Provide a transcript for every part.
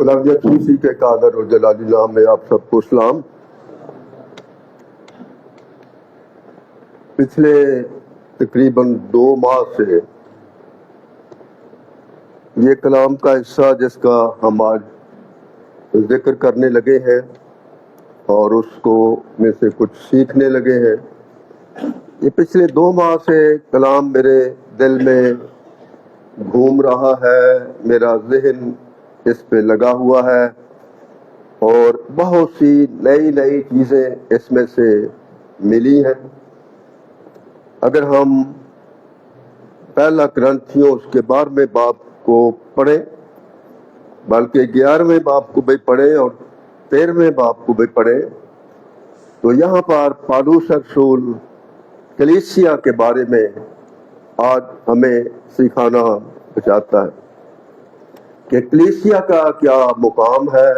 خداوندیت مسیح کے قادر اور جلالی نام میں آپ سب کو سلام۔ پچھلے تقریباً 2 ماہ سے یہ کلام کا حصہ جس کا ہم آج ذکر کرنے لگے ہیں اور اس کو میں سے کچھ سیکھنے لگے ہیں، یہ پچھلے 2 ماہ سے کلام میرے دل میں گھوم رہا ہے، میرا ذہن اس پہ لگا ہوا ہے اور بہت سی نئی چیزیں اس میں سے ملی ہیں۔ اگر ہم پہلا کرنتھیوں اس کے 12ویں باب کو پڑھیں، بلکہ 11ویں باب کو بھی پڑھیں اور 13ویں باب کو بھی پڑھیں، تو یہاں پر پالوس رسول کلیسیا کے بارے میں آج ہمیں سکھانا چاہتا ہے کہ کلیسیا کا کیا مقام ہے،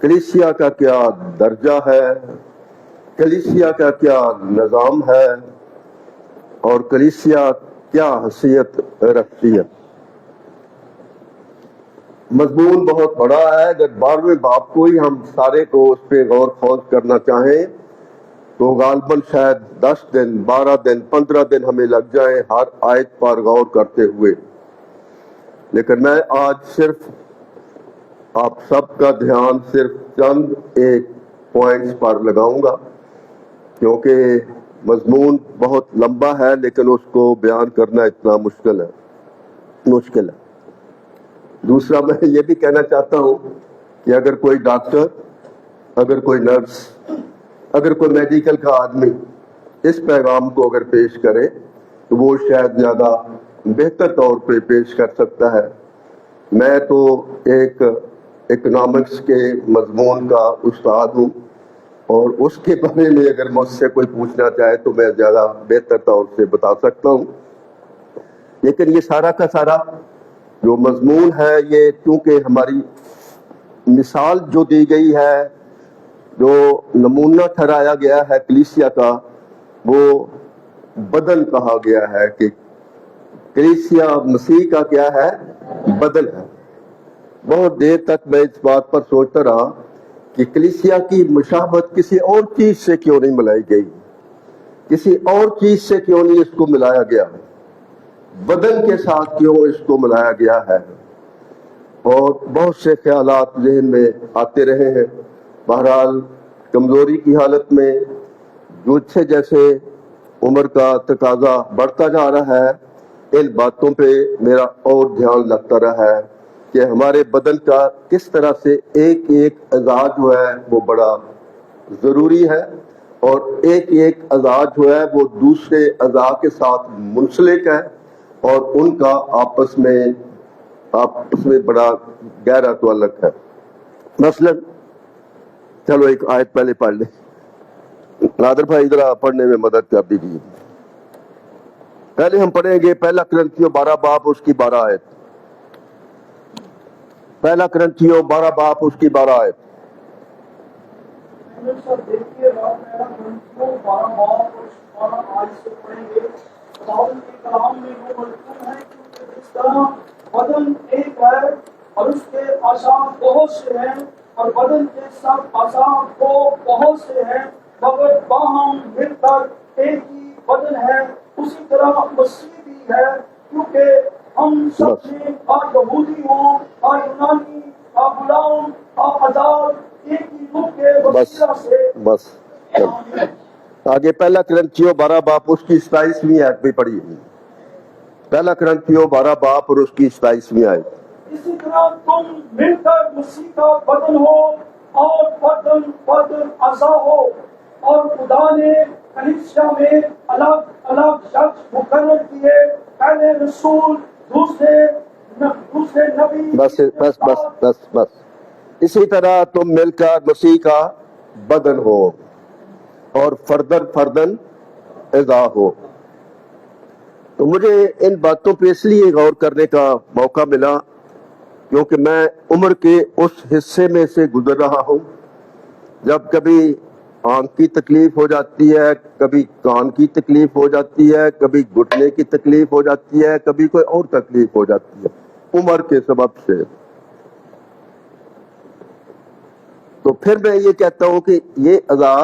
کلیسیا کا کیا درجہ ہے، کلیسیا کا کیا نظام ہے اور کلیسیا کیا حیثیت رکھتی ہے۔ مضمون بہت بڑا ہے، اگر 12ویں باب کو ہی ہم سارے کو اس پہ غور خوض کرنا چاہیں تو غالباً شاید 10 دن 12 دن 15 دن ہمیں لگ جائیں ہر آیت پر غور کرتے ہوئے، لیکن میں آج صرف آپ سب کا دھیان صرف چند ایک پوائنٹس پر لگاؤں گا، کیونکہ مضمون بہت لمبا ہے لیکن اس کو بیان کرنا اتنا مشکل ہے۔ دوسرا میں یہ بھی کہنا چاہتا ہوں کہ اگر کوئی ڈاکٹر، اگر کوئی نرس، اگر کوئی میڈیکل کا آدمی اس پیغام کو اگر پیش کرے تو وہ شاید زیادہ بہتر طور پہ پیش کر سکتا ہے۔ میں تو ایک اکنامکس کے مضمون کا استاد ہوں اور اس کے بارے میں اگر مجھ سے کوئی پوچھنا چاہے تو میں زیادہ بہتر طور سے بتا سکتا ہوں، لیکن یہ سارا کا سارا جو مضمون ہے یہ چونکہ ہماری مثال جو دی گئی ہے، جو نمونہ ٹھہرایا گیا ہے کلیسیا کا، وہ بدن کہا گیا ہے کہ کلیسیا مسیح کا کیا ہے؟ بدن ہے۔ بہت دیر تک میں اس بات پر سوچتا رہا کہ کلیسیا کی مشابہت کسی اور چیز سے کیوں نہیں ملائی گئی، کسی اور چیز سے کیوں نہیں اس کو ملایا گیا، بدن کے ساتھ کیوں اس کو ملایا گیا ہے، اور بہت سے خیالات ذہن میں آتے رہے ہیں۔ بہرحال کمزوری کی حالت میں جیسے عمر کا تقاضا بڑھتا جا رہا ہے، ان باتوں پہ میرا اور دھیان لگتا رہا ہے کہ ہمارے بدن کا کس طرح سے ایک ایک اعضاء جو ہے وہ بڑا ضروری ہے اور ایک ایک اعضاء جو ہے وہ دوسرے اعضاء کے ساتھ منسلک ہے اور ان کا آپس میں بڑا گہرا تعلق ہے۔ مثلا چلو ایک آیت پہلے پڑھ لیں، نادر بھائی ذرا پڑھنے میں مدد کر دیجیے۔ پہلے ہم پڑھیں گے پہلا کرنتھیوں 12 باب اس کی 12 آیت، پہلا کرنتھیوں 12 باب اس کی 12 آیت۔ بدن ایک ہے اور اس کے اعضاء بہت سے ہیں اور بدن کے سب اعضاء کو بہت سے ہیں مگر باہم مل کر ایک ہی بدن ہے، اسی طرح مسیح بھی ہے، کیونکہ ہم سب میں یہودی ہوں اور یونانی اور غلام اور آزاد ایک ہی روح کے وسیلہ سے۔ بس آگے پہلا کرنتھیوں 12 باب اس کی 27ویں آیت بھی پڑھی، پہلا کرنتھیوں 12 باب اور اس کی 27ویں آیت۔ اسی طرح تم مل کر مسیح کا بدن ہو اور بدن اعضاء ہو، اور خدا نے کلیسیا میں الگ الگ شخص مقرر کیے، پہلے رسول، دوسرے نبی۔ بس اسی طرح تم مل کر مسیح کا بدن ہو اور فردن اعضاء ہو۔ تو مجھے ان باتوں پہ اس لیے غور کرنے کا موقع ملا کیونکہ میں عمر کے اس حصے میں سے گزر رہا ہوں جب کبھی آنکھ کی تکلیف ہو جاتی ہے، کبھی کان کی تکلیف ہو جاتی ہے، کبھی گھٹنے کی تکلیف ہو جاتی ہے، کبھی کوئی اور تکلیف ہو جاتی ہے عمر کے سبب سے۔ تو پھر میں یہ کہتا ہوں کہ یہ اعضا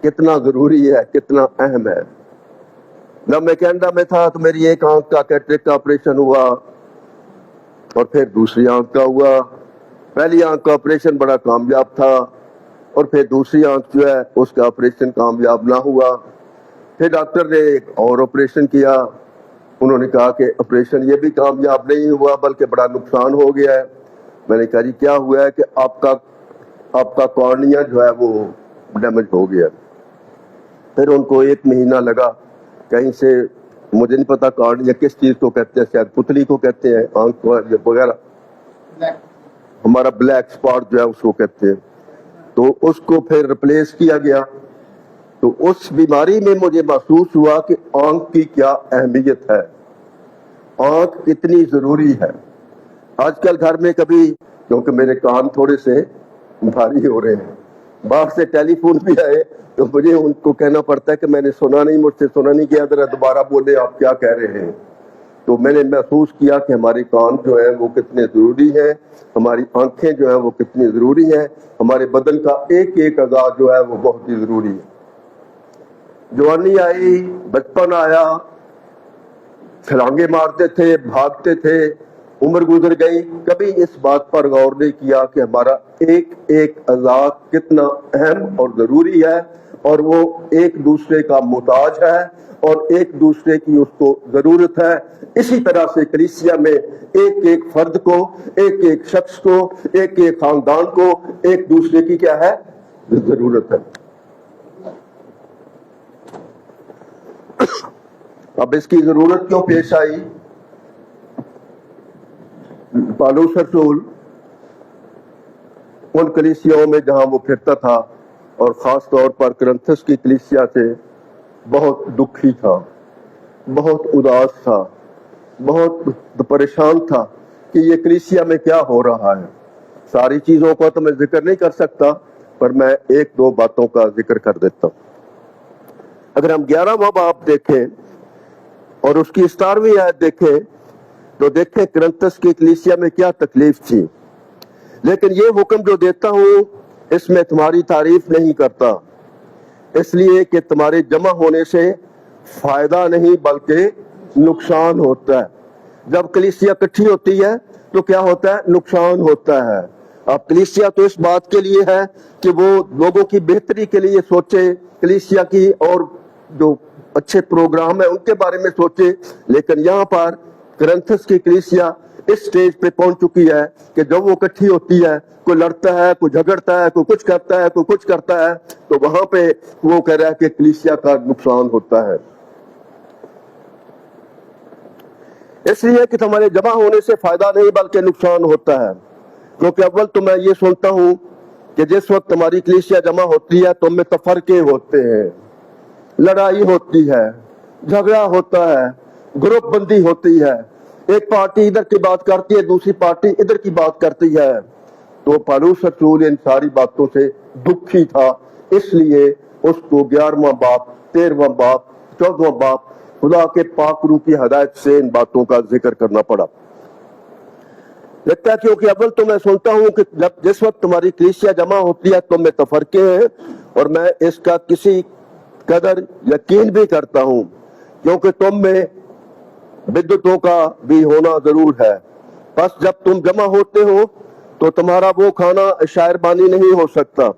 کتنا ضروری ہے, کتنا اہم ہے. جب میں کینیڈا میں تھا تو میری ایک آنکھ کا کیٹریکٹ کا آپریشن ہوا اور پھر دوسری آنکھ کا ہوا. پہلی آنکھ کا آپریشن بڑا کامیاب تھا اور پھر دوسری آنکھ جو ہے اس کا آپریشن کامیاب نہ ہوا. پھر ڈاکٹر نے ایک اور آپریشن کیا, انہوں نے کہا کہ آپریشن یہ بھی کامیاب نہیں ہوا بلکہ بڑا نقصان ہو گیا ہے. میں نے کہا جی کیا ہوا ہے؟ کہ آپ کا کارنیا جو ہے وہ ڈیمیج ہو گیا. پھر ان کو 1 مہینہ لگا, کہیں سے مجھے نہیں پتا کارنیا کس چیز کو کہتے ہیں, شاید پتلی کو کہتے ہیں, آنکھ کو وغیرہ, ہمارا بلیک اسپاٹ جو ہے اس کو کہتے ہیں. تو اس کو پھر ریپلیس کیا گیا. تو اس بیماری میں مجھے محسوس ہوا کہ آنکھ کی کیا اہمیت ہے, آنکھ کتنی ضروری ہے. آج کل گھر میں کبھی, کیونکہ میرے کان تھوڑے سے بھاری ہو رہے ہیں, باہر سے ٹیلی فون بھی آئے تو مجھے ان کو کہنا پڑتا ہے کہ میں نے سنا نہیں, مجھ سے سنا نہیں گیا, ذرا دوبارہ بولے آپ کیا کہہ رہے ہیں. تو میں نے محسوس کیا کہ ہمارے کان جو ہے وہ کتنے ضروری ہیں, ہماری آنکھیں جو ہیں وہ کتنی ضروری ہیں, ہمارے بدن کا ایک ایک اعضاء جو ہے وہ بہت ہی ضروری ہے. جوانی آئی, بچپن آیا, چھلانگے مارتے تھے, بھاگتے تھے, عمر گزر گئی, کبھی اس بات پر غور نہیں کیا کہ ہمارا ایک ایک اعضاء کتنا اہم اور ضروری ہے اور وہ ایک دوسرے کا محتاج ہے اور ایک دوسرے کی اس کو ضرورت ہے. اسی طرح سے کلیسیا میں ایک ایک فرد کو, ایک ایک شخص کو, ایک ایک خاندان کو ایک دوسرے کی کیا ہے, ضرورت ہے. اب اس کی ضرورت کیوں پیش آئی؟ پالوس رسول ان کلیسیاؤں میں جہاں وہ پھرتا تھا اور خاص طور پر کرنتھس کی کلیسیا سے بہت دکھی تھا, بہت اداس تھا, بہت پریشان تھا کہ یہ کلیسیا میں کیا ہو رہا ہے. ساری چیزوں کا تو میں ذکر نہیں کر سکتا, پر میں 1-2 باتوں کا ذکر کر دیتا ہوں. اگر ہم 11واں باب دیکھیں اور اس کی 17ویں آیت دیکھیں تو دیکھیں کرنتھس کی کلیسیا میں کیا تکلیف تھی. لیکن یہ حکم جو دیتا ہوں اس میں تمہاری تعریف نہیں کرتا, اس لیے کہ تمہارے جمع ہونے سے فائدہ نہیں بلکہ نقصان ہوتا ہے. جب کلیسیا اکٹھی ہوتی ہے تو کیا ہوتا ہے, نقصان ہوتا ہے. اب کلیسیا تو اس بات کے لیے ہے کہ وہ لوگوں کی بہتری کے لیے سوچے, کلیسیا کی اور جو اچھے پروگرام ہیں ان کے بارے میں سوچے. لیکن یہاں پر کرنتھس کی کلیسیا اس سٹیج پہ پہنچ چکی ہے کہ جب وہ اکٹھی ہوتی ہے, کوئی لڑتا ہے, کوئی جھگڑتا ہے, کوئی کچھ کرتا ہے, کوئی کچھ کرتا ہے, تو وہاں پہ وہ کہہ رہا ہے کہ کلیسیا کا نقصان ہوتا ہے. اس لیے کہ تمہارے جمع ہونے سے فائدہ نہیں بلکہ نقصان ہوتا ہے. کیونکہ اول تو میں یہ سنتا ہوں کہ جس وقت تمہاری کلیسیا جمع ہوتی ہے تو میں تفرقے ہوتے ہیں, لڑائی ہوتی ہے, جھگڑا ہوتا ہے, گروپ بندی ہوتی ہے, ایک پارٹی ادھر کی بات کرتی ہے, دوسری پارٹی ادھر کی بات کرتی ہے. تو پالوس رسول ان ساری باتوں سے دکھی تھا, اس لیے اس کو 11واں باب, 13واں باب, 14واں باب خدا کے پاک روح کی ہدایت سے ان باتوں کا ذکر کرنا پڑا. لگتا ہے کیونکہ اول تو میں سنتا ہوں کہ جس وقت تمہاری کلیسیا جمع ہوتی ہے تم میں تفرقے ہیں, اور میں اس کا کسی قدر یقین بھی کرتا ہوں کیونکہ تم میں بدعتوں کا بھی ہونا ضرور ہے. بس جب تم جمع ہوتے ہو تو تمہارا وہ کھانا عشاء بانی نہیں ہو سکتا,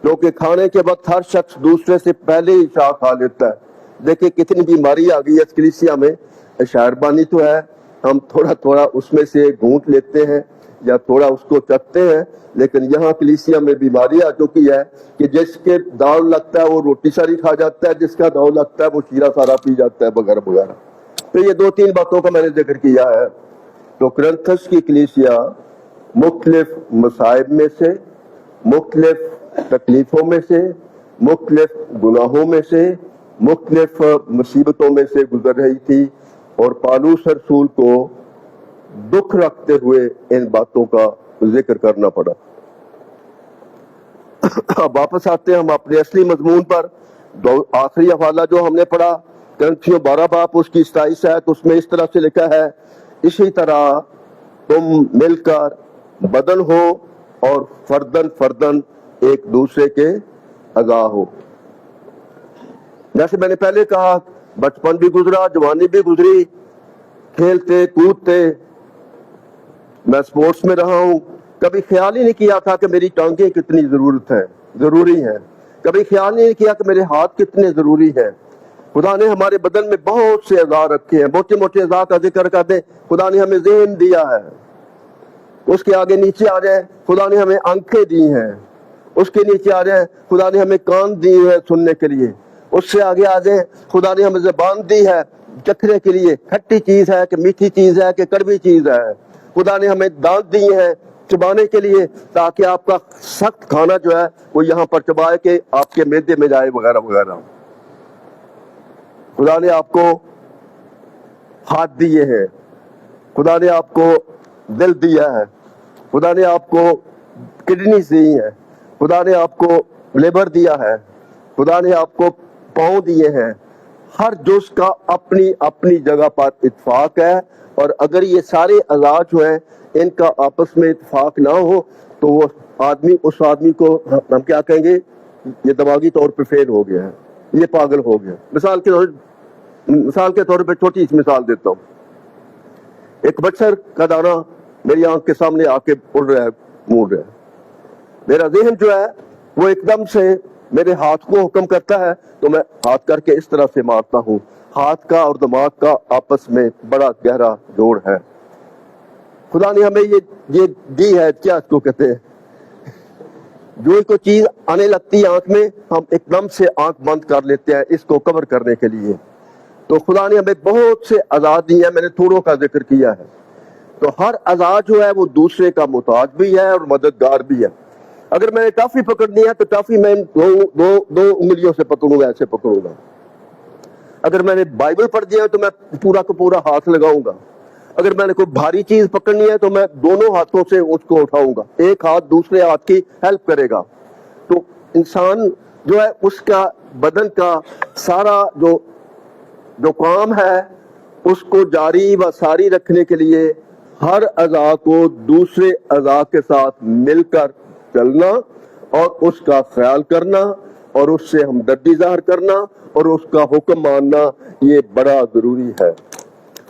کیونکہ کھانے کے وقت ہر شخص دوسرے سے پہلے ہی عشاء کھا لیتا ہے. دیکھیں کتنی بیماری آ گئی ہے اس کلیسیا میں. عشاء بانی تو ہے, ہم تھوڑا تھوڑا اس میں سے گھونٹ لیتے ہیں یا تھوڑا اس کو چکھتے ہیں, لیکن یہاں کلیسیا میں بیماری آ چکی ہے کہ جس کے داؤ لگتا ہے وہ روٹی ساری کھا جاتا ہے, جس کا داؤ لگتا ہے وہ شیرہ سارا پی جاتا ہے وغیرہ وغیرہ. تو یہ 2-3 باتوں کا میں نے ذکر کیا ہے. تو کرنتھس کی کلیسیا مختلف مصائب میں سے, مختلف تکلیفوں میں سے, مختلف گناہوں میں سے, مختلف مصیبتوں میں سے گزر رہی تھی, اور پالوس رسول کو دکھ رکھتے ہوئے ان باتوں کا ذکر کرنا پڑا. اب واپس آتے ہیں ہم اپنے اصلی مضمون پر. آخری حوالہ جو ہم نے پڑھا کرنتھیوں 12 باب اس کی 27 ہے, تو اس میں اس طرح سے لکھا ہے, اسی طرح تم مل کر بدن ہو اور فردن فردن ایک دوسرے کے اعضاء ہو. جیسے میں نے پہلے کہا بچپن بھی گزرا, جوانی بھی گزری, کھیلتے کودتے میں سپورٹس میں رہا ہوں. کبھی خیال ہی نہیں کیا تھا کہ میری ٹانگیں کتنی ضروری ہیں. کبھی خیال نہیں کیا کہ میرے ہاتھ کتنے ضروری ہیں. خدا نے ہمارے بدن میں بہت سے اعضاء رکھے ہیں. موٹے موٹے اعضاء کا ذکر کرتے ہیں. خدا نے ہمیں ذہن دیا ہے, اس کے آگے نیچے آ جائیں خدا نے ہمیں آنکھیں دی ہیں, اس کے نیچے آ جائیں خدا نے ہمیں کان دی ہے سننے کے لیے, اس سے آگے آ جائیں خدا نے ہمیں زبان دی ہے چکھنے کے لیے, کھٹی چیز ہے کہ میٹھی چیز ہے کہ کڑوی چیز ہے. خدا نے ہمیں دانت دیے ہیں چبانے کے لیے تاکہ آپ کا سخت کھانا جو ہے وہ یہاں پر چبائے کہ آپ کے معدے میں جائے وغیرہ وغیرہ. خدا نے آپ کو ہاتھ دیے ہیں, خدا نے آپ کو دل دیا ہے, خدا نے آپ کو کڈنی دی ہے, خدا نے آپ کو لیبر دیا ہے, خدا نے آپ کو پاؤں دیے ہیں. ہر جز کا اپنی اپنی جگہ پر اتفاق ہے, اور اگر یہ سارے اعضاء جو ہیں ان کا آپس میں اتفاق نہ ہو تو وہ اس آدمی کو ہم کیا کہیں گے, یہ دماغی طور پہ فیل ہو گیا ہے, یہ پاگل ہو گیا. مثال کے طور پہ چھوٹی سی مثال دیتا ہوں. ایک مچھر کا دانہ میری آنکھ کے سامنے آ کے اڑ رہا ہے, مڑ رہا ہے. میرا ذہن جو ہے وہ ایک دم سے میرے ہاتھ کو حکم کرتا ہے تو میں ہاتھ کر کے اس طرح سے مارتا ہوں. ہاتھ کا اور دماغ کا آپس میں بڑا گہرا جوڑ ہے. خدا نے ہمیں یہ دی ہے, کیا اس کو کہتے ہیں, جو کوئی چیز آنے لگتی ہے آنکھ میں ہم ایک دم سے آنکھ بند کر لیتے ہیں اس کو کور کرنے کے لیے. تو خدا نے ہمیں بہت سے اعضاء دی ہیں, میں نے تھوڑوں کا ذکر کیا ہے. تو ہر اعضاء جو ہے وہ دوسرے کا محتاج بھی ہے اور مددگار بھی ہے. اگر میں نے ٹافی پکڑنی ہے تو ٹافی میں دو انگلیوں سے پکڑوں گا, ایسے پکڑوں گا. اگر میں نے بائبل پڑھ دیا تو میں پورا کا پورا ہاتھ لگاؤں گا. اگر میں نے کوئی بھاری چیز پکڑنی ہے تو میں دونوں ہاتھوں سے اس کو اٹھاؤں گا, ایک ہاتھ دوسرے ہاتھ کی ہیلپ کرے گا. تو انسان جو ہے اس کا بدن کا سارا جو کام ہے اس کو جاری و ساری رکھنے کے لیے ہر اعضاء کو دوسرے اعضاء کے ساتھ مل کر چلنا اور اس کا خیال کرنا اور اس سے ہمدردی ظاہر کرنا اور اس کا حکم ماننا یہ بڑا ضروری ہے.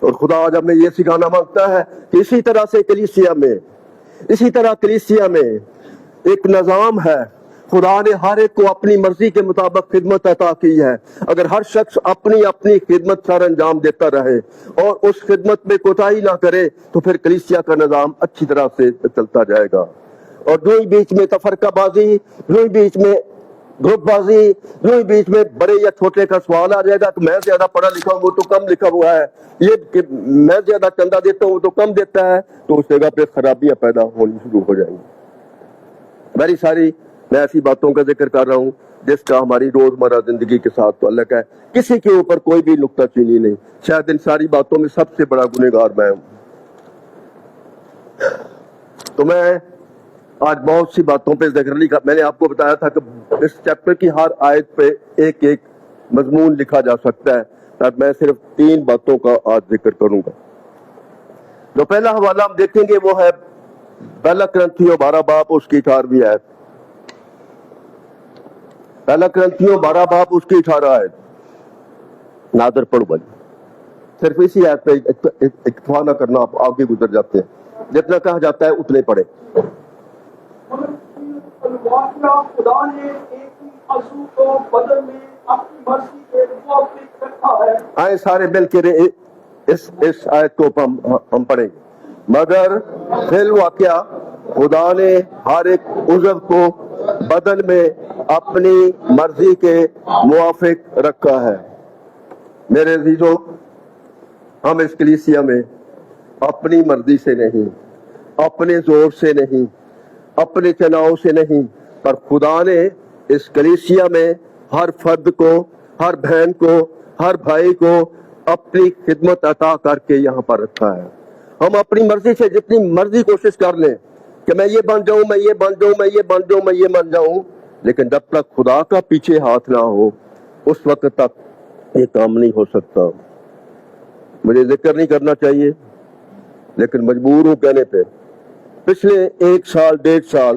اور خدا آج ہمیں یہ سکھانا مانگتا ہے کہ اسی طرح کلیسیا میں ایک نظام ہے. خدا نے ہر ایک کو اپنی مرضی کے مطابق خدمت عطا کی ہے. اگر ہر شخص اپنی اپنی خدمت سر انجام دیتا رہے اور اس خدمت میں کوتاہی نہ کرے تو پھر کلیسیا کا نظام اچھی طرح سے چلتا جائے گا. اور جو ہی بیچ میں تفرقہ بازی, جو ہی بیچ میں گروپ بازی, جو ہی بیچ میں بڑے یا چھوٹے کا سوال آ جائے گا کہ میں زیادہ پڑھا لکھا ہوں وہ تو کم لکھا ہوا ہے, یہ کہ میں زیادہ چندہ دیتا ہوں وہ تو کم دیتا ہے, تو اس جگہ پہ خرابیاں پیدا ہونی شروع ہو جائیں گی. بڑی ساری میں ایسی باتوں کا ذکر کر رہا ہوں جس کا ہماری روزمرہ زندگی کے ساتھ تعلق ہے. کسی کے اوپر کوئی بھی نکتہ چینی نہیں. شاید ان ساری باتوں میں سب سے بڑا گنہگار میں ہوں. تو میں آج بہت سی باتوں پہ ذکر نہیں کر, میں نے آپ کو بتایا تھا کہ اس چیپٹر کی ہر آیت پہ ایک ایک مضمون لکھا جا سکتا ہے, تاکہ میں صرف 3 باتوں کا آج ذکر کروں گا. جو پہلا حوالہ ہم دیکھیں گے وہ ہے پہلا کرنتھیوں 12 باب اس کی 18ویں آیت. پہلا کرنتھیوں 12 باب اس کی 18 آیت. نادر پڑھ بھائی, صرف اسی آیت پہ اکتفا نہ کرنا, آپ آگے گزر جاتے ہیں. جتنا کہا جاتا ہے اتنے پڑھے. خدا نے ایک ہی عضو کو بدن میں اپنی مرضی کے موافق رکھا ہے. آئے سارے مل کے اس آیت کو ہم پڑھیں گے. مگر فی الواقعہ خدا نے ہر ایک عضو کو بدن میں اپنی مرضی کے موافق رکھا ہے. میرے عزیزو, ہم اس کلیسیا میں اپنی مرضی سے نہیں, اپنے زور سے نہیں, اپنے چناؤ سے نہیں, پر خدا نے اس کلیسیا میں ہر فرد کو, ہر بہن کو, ہر بھائی کو اپنی خدمت عطا کر کے یہاں پر رکھا ہے. ہم اپنی مرضی سے جتنی مرضی کوشش کر لیں کہ میں یہ بن جاؤں, میں یہ بن جاؤں, میں یہ بن جاؤں, میں یہ بن جاؤں, لیکن جب تک خدا کا پیچھے ہاتھ نہ ہو اس وقت تک یہ کام نہیں ہو سکتا. مجھے ذکر نہیں کرنا چاہیے لیکن مجبور ہوں کہنے پہ, پچھلے 1 سال 1.5 سال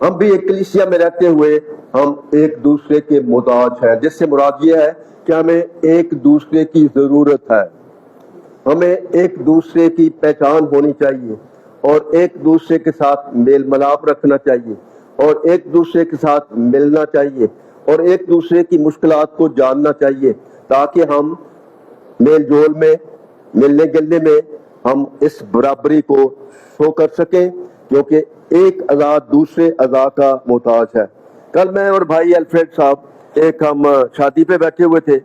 ہم بھی ایک کلیسیا میں رہتے ہوئے ہم ایک دوسرے کے محتاج ہیں، جس سے مراد یہ ہے کہ ہمیں ایک دوسرے کی ضرورت ہے، ہمیں ایک دوسرے کی پہچان ہونی چاہیے اور ایک دوسرے کے ساتھ میل ملاپ رکھنا چاہیے اور ایک دوسرے کے ساتھ ملنا چاہیے اور ایک دوسرے کی مشکلات کو جاننا چاہیے، تاکہ ہم میل جول میں، ملنے گلنے میں ہم اس برابری کو شو کر سکیں، کیونکہ ایک اعضاء دوسرے اعضاء کا محتاج ہے۔ کل میں اور بھائی الفریڈ صاحب ایک ہم شادی پہ بیٹھے ہوئے تھے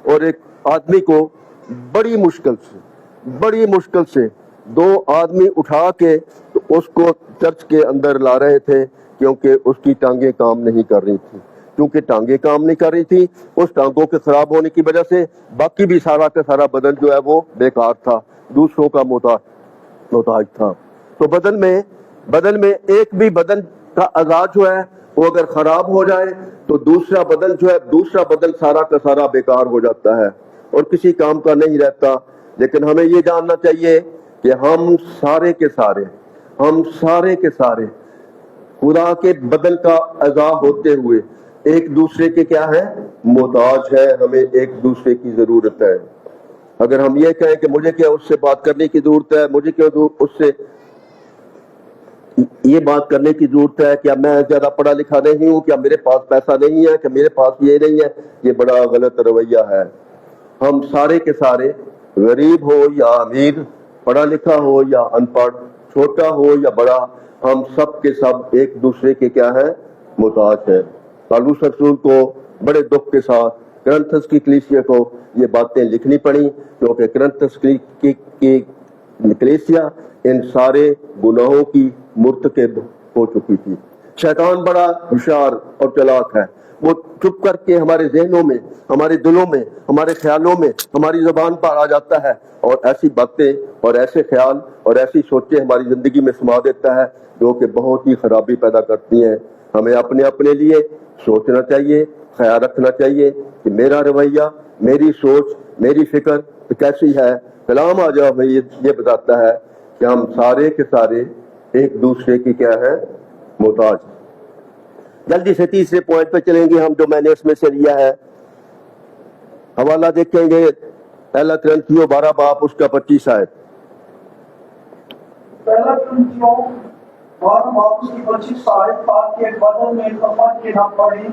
اور ایک آدمی کو بڑی مشکل سے دو آدمی اٹھا کے تو اس کو چرچ کے اندر لا رہے تھے، کیونکہ اس کی ٹانگیں کام نہیں کر رہی تھی۔ کیونکہ ٹانگیں کام نہیں کر رہی تھی، اس ٹانگوں کے خراب ہونے کی وجہ سے باقی بھی سارا کا سارا بدن جو ہے وہ بیکار تھا، دوسروں کا محتاج تھا۔ تو بدن میں ایک بھی بدن کا اعضاء جو ہے وہ اگر خراب ہو جائے تو دوسرا بدن سارا کا سارا بیکار ہو جاتا ہے اور کسی کام کا نہیں رہتا۔ لیکن ہمیں یہ جاننا چاہیے کہ ہم سارے کے سارے خدا کے بدن کا اعضاء ہوتے ہوئے ایک دوسرے کے کیا ہے؟ محتاج ہے، ہمیں ایک دوسرے کی ضرورت ہے۔ اگر ہم یہ کہیں کہ مجھے کیا اس سے بات کرنے کی ضرورت ہے، مجھے کیا اس سے یہ بات کرنے کی ضرورت ہے، کیا میں زیادہ پڑھا لکھا نہیں ہوں، کیا میرے پاس پیسہ نہیں ہے، کہ میرے پاس یہ نہیں ہے، یہ بڑا غلط رویہ ہے۔ ہم سارے کے سارے، غریب ہو یا امیر، پڑھا لکھا ہو یا ان پڑھ، چھوٹا ہو یا بڑا، ہم سب کے سب ایک دوسرے کے کیا ہے؟ محتاج ہیں۔ پالوس رسول کو بڑے دکھ کے ساتھ کرنتھس کی کلیسیا کو یہ باتیں لکھنی پڑی، کیونکہ کرنتھس کی کلیسیا ان سارے گناہوں کی مرتکب ہو چکی تھی۔ شیطان بڑا ہوشیار اور چلاک ہے، وہ چپ کر کے ہمارے ذہنوں میں، ہمارے دلوں میں، ہمارے خیالوں میں، ہماری زبان پر آ جاتا ہے اور ایسی باتیں اور ایسے خیال اور ایسی سوچیں ہماری زندگی میں سما دیتا ہے جو کہ بہت ہی خرابی پیدا کرتی ہیں۔ ہمیں اپنے لیے سوچنا چاہیے، خیال رکھنا چاہیے کہ میرا رویہ، میری سوچ، میری فکر کیسی ہے۔ کلام آ جاؤ یہ بتاتا ہے کہ ہم سارے کے سارے ایک دوسرے کی کیا ہے؟ محتاج۔ جلدی سے تیسرے پوائنٹ پہ چلیں گے ہم، جو میں نے اس میں سے لیا ہے، حوالہ دیکھیں گے پہلا کرنتھیوں 12 باب اس کا 25 آیت۔ پہلا کرنتھیوں 12 باب اس کی 25 آیت، تاکہ بدن میں تفرقے نہ پڑے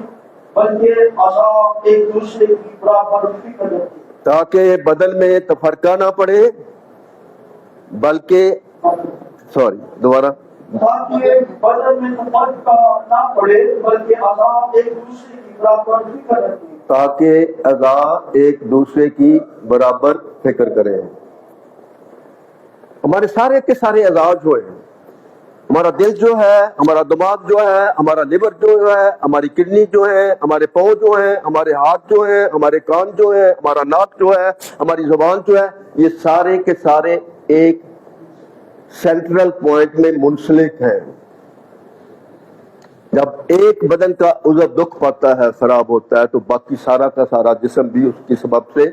بلکہ اعضاء ایک دوسرے کی برابر فکر رکھیں۔ تاکہ بدن میں تفرقہ نہ پڑے بلکہ دوبارہ، تاکہ بدن میں تفرقہ نہ پڑے بلکہ اعضاء ایک دوسرے کی برابر فکر رکھیں۔ تاکہ اعضاء ایک دوسرے کی برابر فکر کریں۔ ہمارے سارے کے سارے اعضاء جو ہیں، ہمارا دل جو ہے، ہمارا دماغ جو ہے، ہمارا لیور جو ہے، ہماری کڈنی جو ہے، ہمارے پاؤں جو ہیں، ہمارے ہاتھ جو ہیں، ہمارے کان جو ہیں، ہمارا ناک جو ہے، ہماری زبان جو ہے، یہ سارے کے سارے ایک سینٹرل پوائنٹ میں منسلک ہیں۔ جب ایک بدن کا عضو دکھ پاتا ہے، خراب ہوتا ہے، تو باقی سارا کا سارا جسم بھی اس کی سبب سے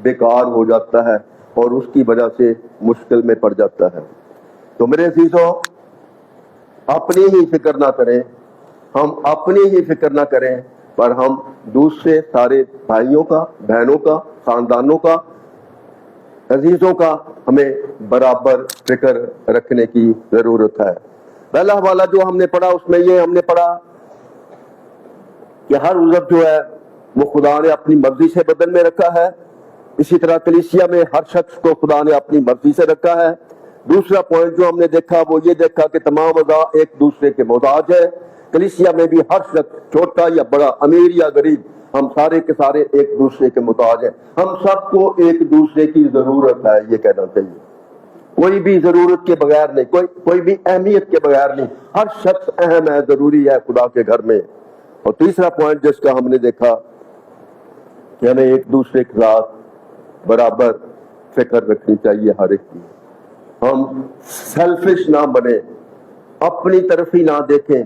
بیکار ہو جاتا ہے اور اس کی وجہ سے مشکل میں پڑ جاتا ہے۔ تو میرے عزیزوں، اپنی ہی فکر نہ کریں، ہم اپنی ہی فکر نہ کریں، پر ہم دوسرے سارے بھائیوں کا، بہنوں کا، خاندانوں کا، عزیزوں کا ہمیں برابر فکر رکھنے کی ضرورت ہے۔ پہلا حوالہ جو ہم نے پڑھا اس میں یہ ہم نے پڑھا کہ ہر عضو جو ہے وہ خدا نے اپنی مرضی سے بدن میں رکھا ہے، اسی طرح کلیسیا میں ہر شخص کو خدا نے اپنی مرضی سے رکھا ہے۔ دوسرا پوائنٹ جو ہم نے دیکھا وہ یہ دیکھا کہ تمام اعضاء ایک دوسرے کے محتاج ہے۔ کلیسیا میں بھی ہر شخص، چھوٹا یا بڑا، امیر یا غریب، ہم سارے کے سارے ایک دوسرے کے محتاج ہیں۔ ہم سب کو ایک دوسرے کی ضرورت ہے، یہ کہنا چاہیے۔ کوئی بھی ضرورت کے بغیر نہیں، کوئی بھی اہمیت کے بغیر نہیں، ہر شخص اہم ہے، ضروری ہے خدا کے گھر میں۔ اور تیسرا پوائنٹ جس کا ہم نے دیکھا کہ ہمیں ایک دوسرے کے ساتھ برابر فکر رکھنی چاہیے ہر ایک کی۔ ہم سیلفش نہ بنے، اپنی طرف ہی نہ دیکھیں،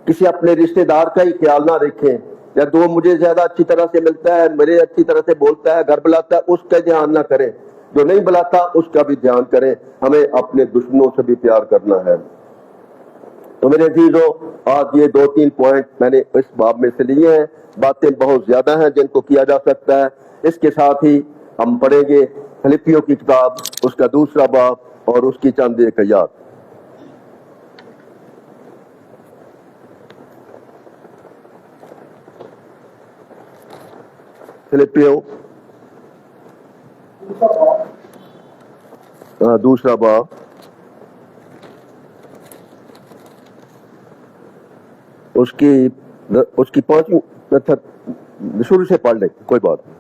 کسی اپنے رشتہ دار کا ہی خیال نہ رکھیں، یا دو مجھے زیادہ اچھی طرح سے ملتا ہے، میرے اچھی طرح سے بولتا ہے، گھر بلاتا ہے، اس کا دھیان نہ کریں، جو نہیں بلاتا اس کا بھی دھیان کریں۔ ہمیں اپنے دشمنوں سے بھی پیار کرنا ہے۔ تو میرے عزیزوں، آج یہ 2-3 پوائنٹ میں نے اس باب میں سے لیے ہیں. باتیں بہت زیادہ ہیں جن کو کیا جا سکتا ہے. اس کے ساتھ ہی ہم پڑھیں گے فلپیوں کی کتاب، اس کا 2 باب اور اس کی چند ایک آیات. فلپیوں 2 باب اس کی 5ویں شروع سے پڑھ لیں، کوئی بات نہیں،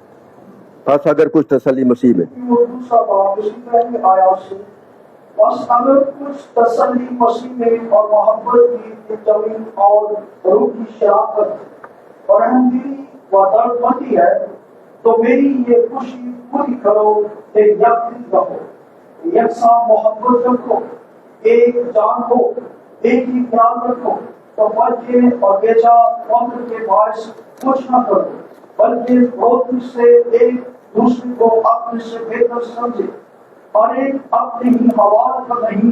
خاص اگر کچھ تسلی مسیح میں. وہ دوسرا باب اسی پہلی آیات سے، بس اگر کچھ تسلی مسیح میں اور محبت کی زمین اور روح کی شراکت اور رحمدلی و دردمندی ہے تو میری یہ خوشی پوری کرو کہ یکدل رہو، یکساں محبت رکھو، ایک جان ہو، ایک ہی خیال رکھو، تو بچے اور بیچا فخر کے باعث کچھ نہ کرو، بلکہ بہت سے ایک دوسرے کو اپنے سے بہتر سمجھے، اور ایک اپنے ہی حوال پر نہیں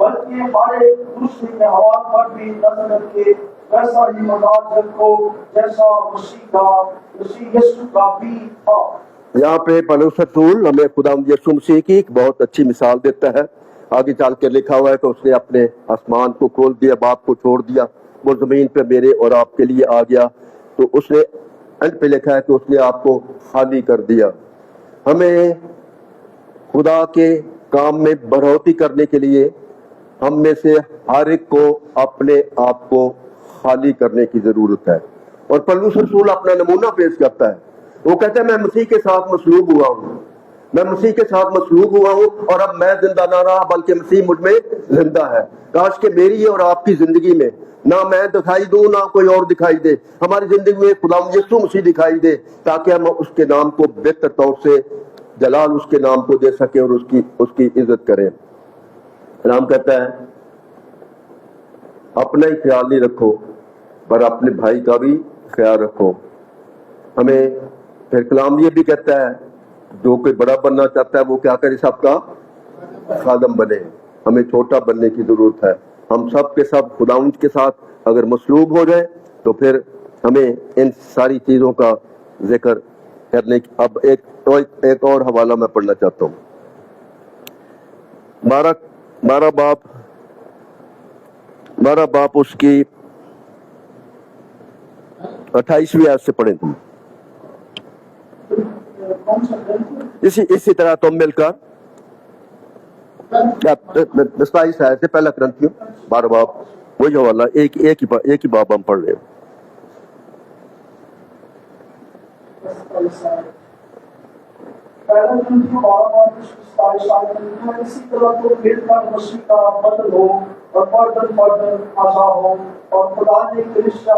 بلکہ ہر ایک دوسرے کے حوال پر بھی نظر رکھے، ویسا ہی مزاج رکھو جیسا مسیح یسوع کا بھی تھا. یہاں پہ پولس رسول ہمیں خدا یسوع مسیح کی ایک بہت اچھی مثال دیتا ہے. آگے چل کے لکھا ہوا ہے کہ اس نے اپنے آسمان کو کھول دیا، باپ کو چھوڑ دیا، وہ زمین پہ میرے اور آپ کے لیے آ گیا. تو اس نے اینڈ پہ لکھا ہے کہ اس نے آپ کو خالی کر دیا. ہمیں خدا کے کام میں بڑھوتی کرنے کے لیے ہم میں سے ہر ایک کو اپنے آپ کو خالی کرنے کی ضرورت ہے. اور پولس رسول اپنا نمونہ پیش کرتا ہے. وہ کہتا ہے میں مسیح کے ساتھ مصلوب ہوا ہوں، میں مسیح کے ساتھ مصلوب ہوا ہوں، اور اب میں زندہ نہ رہا بلکہ مسیح مجھ میں زندہ ہے. کاش کہ میری اور آپ کی زندگی میں نہ میں دکھائی دوں نہ کوئی اور دکھائی دے، ہماری زندگی میں خدا یسوع مسیح دکھائی دے، تاکہ ہم اس کے نام کو بہتر طور سے جلال اس کے نام کو دے سکیں اور اس کی عزت کریں. کلام کہتا ہے اپنا ہی خیال نہیں رکھو پر اپنے بھائی کا بھی خیال رکھو. ہمیں پھر کلام یہ بھی کہتا ہے جو کوئی بڑا بننا چاہتا ہے وہ کیا کرے، سب کا خادم بنے. ہمیں چھوٹا بننے کی ضرورت ہے. ہم سب کے سب خداوند کے ساتھ اگر مصلوب ہو جائیں تو پھر ہمیں ان ساری چیزوں کا ذکر کرنے کی. اب ایک اور حوالہ میں پڑھنا چاہتا ہوں. 12 باپ اس کی 28ویں آیت سے پڑھیں تم. اسی طرح تم مل کر 27 آیت سے پہلا کرنتھیوں 12 باپ وہی حوالہ، ایک ہی باب ہم پڑھ رہے ہیں. پہلا کرنتھیوں 12 اسی طرح تو مل کر مسیح کا بدل ہو اور پردن آزا ہو، اور خدا نے کلیسیا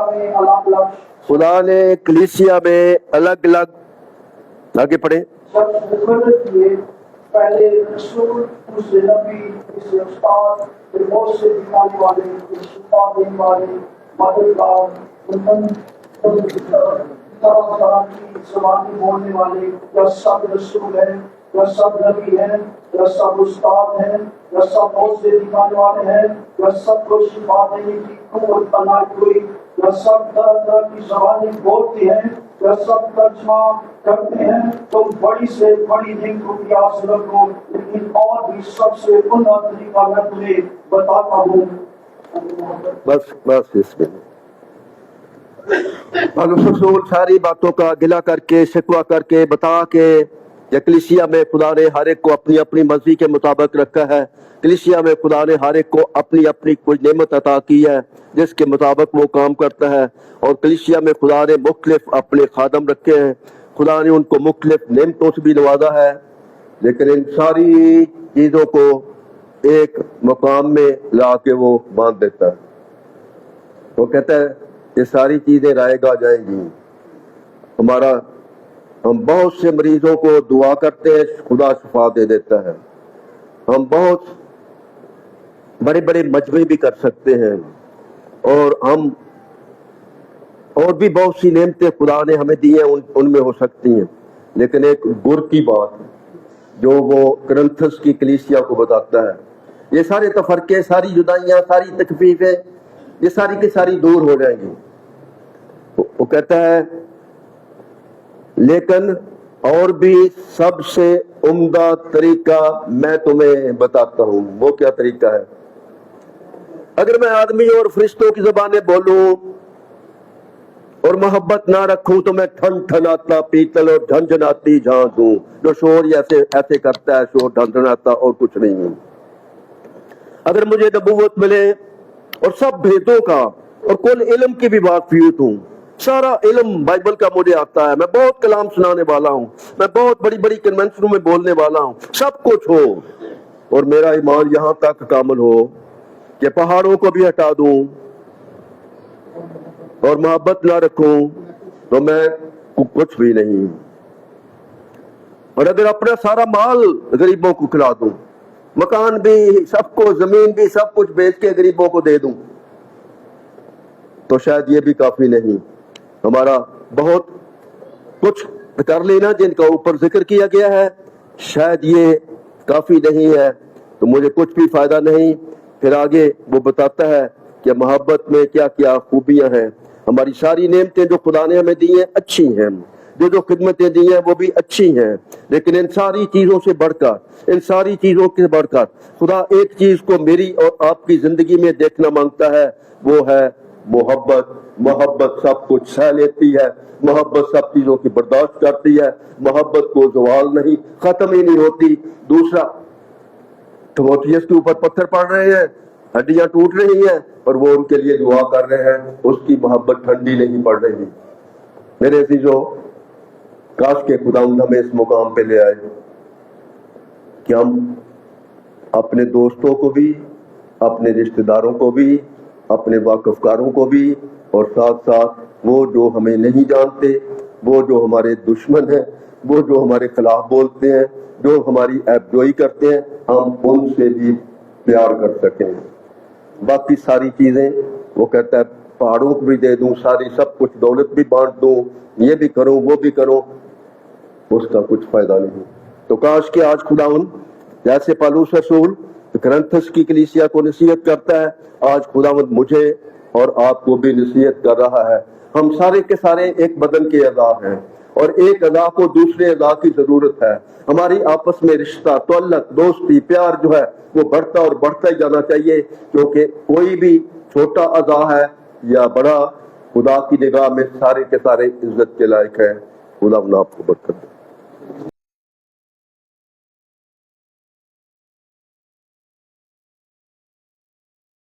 میں الگ الگ آگے پڑھے جب مقرر کیے، پہلے رسول، دوسرے نبی، تیسرے استاد، پھر بہت سے دکھانے والے، پھر شفا دینے والے، مددگار، طرح طرح کی زبانیں بولنے والے. یا سب رسول ہیں، یا سب نبی ہیں، یا سب استاد ہیں، یا سب بہت سے دکھانے والے ہیں، یا سب کو شفا دینے کی قوت عنایت ہوئی، یا سب طرح طرح کی زبانیں بولتے ہیں، یا سب ترجمہ کرتے ہیں. تم بڑی سے بڑی دن کو پیاس رکھو، لیکن اور بھی سب سے انت طریقہ میں تمہیں بتاتا ہوں. بس اس میں پولس رسول ساری باتوں کا گلہ کر کے، شکوہ کر کے، بتا کے کلیسیا میں خدا نے ہر ایک کو اپنی اپنی مرضی کے مطابق رکھا ہے. کلیسیا میں خدا نے ہر ایک کو اپنی اپنی کوئی نعمت عطا کی ہے جس کے مطابق وہ کام کرتا ہے. اور کلیسیا میں خدا نے مختلف اپنے خادم رکھے ہیں. خدا نے ان کو مختلف نعمتوں سے بھی نوازا ہے، لیکن ان ساری چیزوں کو ایک مقام میں لا کے وہ باندھ دیتا ہے. وہ کہتا ہے یہ ساری چیزیں رائے گا جائیں گی. ہم بہت سے مریضوں کو دعا کرتے ہیں، خدا شفا دے دیتا ہے. ہم بہت بڑے بڑے مجمع بھی کر سکتے ہیں، اور ہم اور بھی بہت سی نعمتیں خدا نے ہمیں دی ہیں، ان میں ہو سکتی ہیں. لیکن ایک گر کی بات جو وہ کرنتھس کی کلیسیا کو بتاتا ہے، یہ سارے تفرقے، ساری جدائیاں، ساری تکفیفیں یہ ساری کی ساری دور ہو جائیں گی. وہ کہتا ہے لیکن اور بھی سب سے عمدہ طریقہ میں تمہیں بتاتا ہوں. وہ کیا طریقہ ہے؟ اگر میں آدمی اور فرشتوں کی زبانیں بولوں اور محبت نہ رکھوں تو میں ٹھن ٹھناتا پیتل اور جھنجھناتی جھانک ہوں. جو شور ایسے کرتا ہے، شور ڈھنڈھناتا اور کچھ نہیں ہوں. اگر مجھے نبوت ملے اور سب بھیدوں کا اور کل علم کی بھی واقفیت ہوں، سارا علم بائبل کا مجھے آتا ہے، میں بہت کلام سنانے والا ہوں، میں بہت بڑی بڑی کنونشنوں میں بولنے والا ہوں، سب کچھ ہو اور میرا ایمان یہاں تک کامل ہو کہ پہاڑوں کو بھی ہٹا دوں اور محبت نہ رکھوں تو میں کچھ بھی نہیں. اور اگر اپنا سارا مال غریبوں کو کھلا دوں، مکان بھی سب کو، زمین بھی سب کچھ بیچ کے غریبوں کو دے دوں، تو شاید یہ بھی کافی نہیں. ہمارا بہت کچھ کر لینا جن کا اوپر ذکر کیا گیا ہے، شاید یہ کافی نہیں ہے تو مجھے کچھ بھی فائدہ نہیں. پھر آگے وہ بتاتا ہے کہ محبت میں کیا کیا خوبیاں ہیں. ہماری ساری نعمتیں جو خدا نے ہمیں دی ہیں اچھی ہیں، جو خدمتیں دی ہیں وہ بھی اچھی ہیں، لیکن ان ساری چیزوں سے بڑھ کر، ان ساری چیزوں سے بڑھ کر خدا ایک چیز کو میری اور آپ کی زندگی میں دیکھنا مانگتا ہے، وہ ہے محبت. محبت سب کچھ سہ لیتی ہے، محبت سب چیزوں کی برداشت کرتی ہے، محبت کو زوال نہیں، ختم ہی نہیں ہوتی. دوسرا، تھوتیس کے اوپر پتھر پڑ رہے ہیں، ہڈیاں ٹوٹ رہی ہیں اور وہ ان کے لیے دعا کر رہے ہیں، اس کی محبت ٹھنڈی نہیں پڑ رہی. میرے عزیزو، کاش کے خداوند ہمیں اس مقام پہ لے آئے کہ ہم اپنے دوستوں کو بھی، اپنے رشتہ داروں کو بھی، اپنے واقفکاروں کو بھی، اور ساتھ ساتھ وہ جو ہمیں نہیں جانتے، وہ جو ہمارے دشمن ہیں، وہ جو ہمارے خلاف بولتے ہیں، جو ہماری عیب جوئی کرتے ہیں، ہم ان سے بھی پیار کر سکیں. باقی ساری چیزیں وہ کہتا ہے پہاڑوں کو بھی دے دوں، ساری سب کچھ دولت بھی بانٹ دوں، یہ بھی کروں وہ بھی کروں، اس کا کچھ فائدہ نہیں. تو کاش کہ آج خداوند جیسے پالوس رسول کرنتھس کی کلیسیا کو نصیحت کرتا ہے، آج خداوند مجھے اور آپ کو بھی نصیحت کر رہا ہے. ہم سارے کے سارے ایک بدن کے اعضاء ہیں اور ایک اعضاء کو دوسرے اعضاء کی ضرورت ہے. ہماری آپس میں رشتہ، تعلق، دوستی، پیار جو ہے وہ بڑھتا اور بڑھتا ہی جانا چاہیے، کیونکہ کوئی بھی چھوٹا اعضاء ہے یا بڑا، خدا کی نگاہ میں سارے کے سارے عزت کے لائق ہے. خدا آپ کو برکت دے.